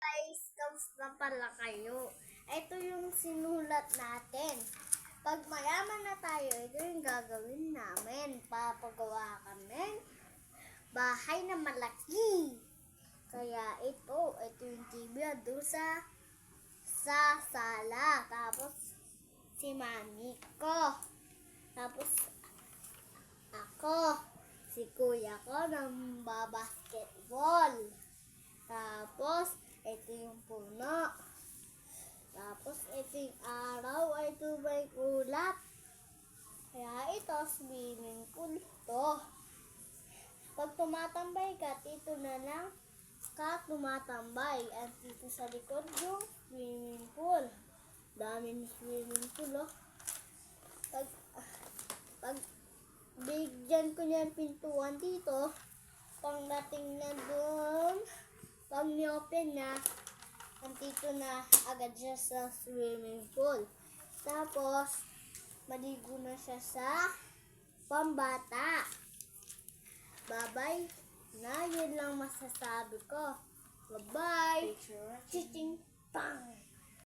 guys, kamusta pala kayo? Ito yung sinulat natin. Pag mayaman na tayo, ito yung gagawin namin. Papagawa kami bahay na malaki. Kaya ito yung TV doon sa sala. Tapos si mami ko. Tapos ako, si kuya ko nang basketball. Tapos, ito yung puno. Tapos, ito yung araw. Ito may ulap. Kaya ito, swimming pool to. Pag tumatambay ka, dito na lang ka tumatambay. At dito sa likod yung swimming pool. Daming swimming pool, oh. Pag bigyan ko niyan pintuan dito, pangdating na doon, pag ni-open na, nandito na agad siya sa swimming pool. Tapos, maligo na siya sa pambata. Bye-bye na, yun lang masasabi ko. Bye-bye. Chiching pang.